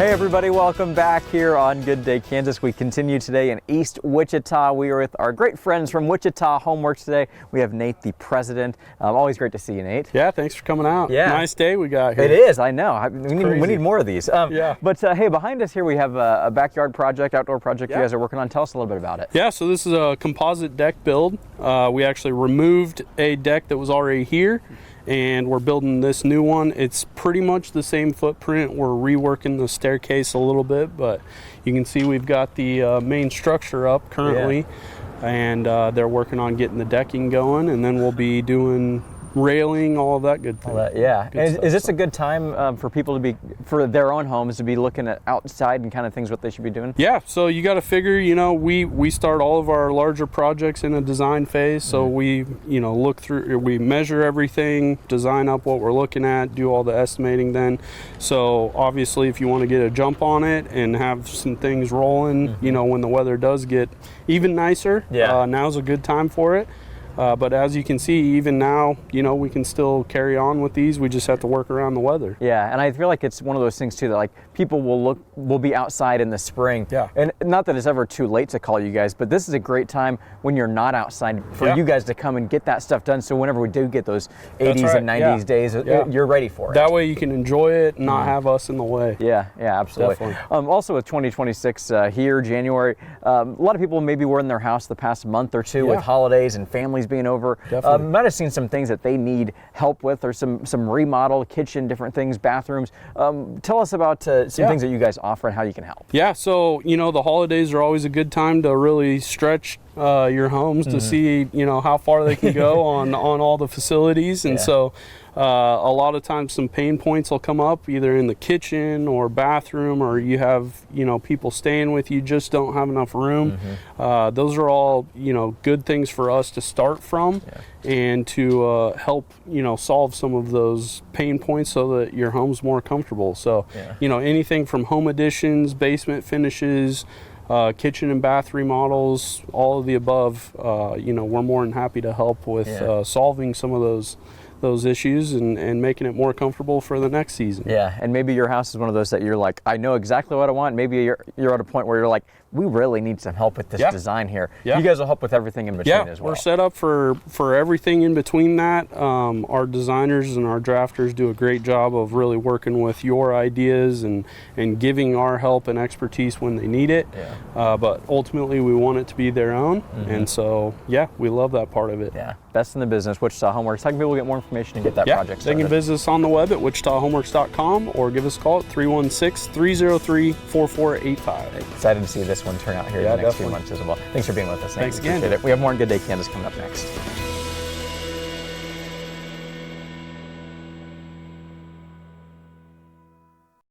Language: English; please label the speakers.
Speaker 1: Hey everybody, welcome back here on Good Day Kansas. We continue today in East Wichita. We are with our great friends from Wichita Home Works today. We have Nate, the president. Always great to see you, Nate.
Speaker 2: Yeah, thanks for coming out.
Speaker 1: Yeah.
Speaker 2: Nice day we got here.
Speaker 1: It is, I know. We need more of these.
Speaker 2: Yeah.
Speaker 1: But hey, behind us here we have a backyard project, outdoor project you guys are working on. Tell us a little bit about it.
Speaker 2: Yeah, so this is a composite deck build. We actually removed a deck that was already here, and we're building this new one. It's pretty much the same footprint. We're reworking the staircase a little bit, but you can see we've got the main structure up currently, and they're working on getting the decking going, and then we'll be doing railing, all of that good thing.
Speaker 1: Is this a good time for people to be, for their own homes, to be looking at outside and kind of things what they should be doing?
Speaker 2: Yeah, so you got to figure, you know, we start all of our larger projects in a design phase, so we, you know, look through, we measure everything, design up what we're looking at, do all the estimating then. So obviously if you want to get a jump on it and have some things rolling, you know, when the weather does get even nicer, now's a good time for it. But as you can see, even now, you know, we can still carry on with these. We just have to work around the weather.
Speaker 1: Yeah, and I feel like it's one of those things too that like people will be outside in the spring.
Speaker 2: Yeah.
Speaker 1: And not that it's ever too late to call you guys, but this is a great time when you're not outside for you guys to come and get that stuff done. So whenever we do get those 80s and 90s days, you're ready for it.
Speaker 2: That way you can enjoy it and not have us in the way.
Speaker 1: Yeah, absolutely. Also with 2026 here, January, a lot of people maybe were in their house the past month or two with holidays and families being over. Might have seen some things that they need help with, or some remodel, kitchen, different things, bathrooms. Tell us about some things that you guys offer and how you can help. Yeah,
Speaker 2: so you know, the holidays are always a good time to really stretch your homes to see, you know, how far they can go on all the facilities, and so a lot of times some pain points will come up either in the kitchen or bathroom, or you have, you know, people staying with you, just don't have enough room. Those are all, you know, good things for us to start from and to help, you know, solve some of those pain points so that your home's more comfortable. So you know, anything from home additions, basement finishes, kitchen and bath remodels, all of the above, you know, we're more than happy to help with solving some of those issues and making it more comfortable for the next season. Yeah,
Speaker 1: and maybe your house is one of those that you're like, I know exactly what I want. Maybe you're at a point where you're like, we really need some help with this design here. You guys will help with everything in between as well.
Speaker 2: We're set up for everything in between that. Our designers and our drafters do a great job of really working with your ideas and giving our help and expertise when they need it. But ultimately we want it to be their own, and so we love that part of it.
Speaker 1: Yeah, best in the business, Wichita Home Works. How can people get more information and get that project started?
Speaker 2: They can visit us on the web at wichitahomeworks.com or give us a call at 316-303-4485.
Speaker 1: Excited to see this one turn out here in the next few months as well. Thanks for being with us.
Speaker 2: Thanks again.
Speaker 1: Appreciate it. We have more on Good Day Kansas coming up next.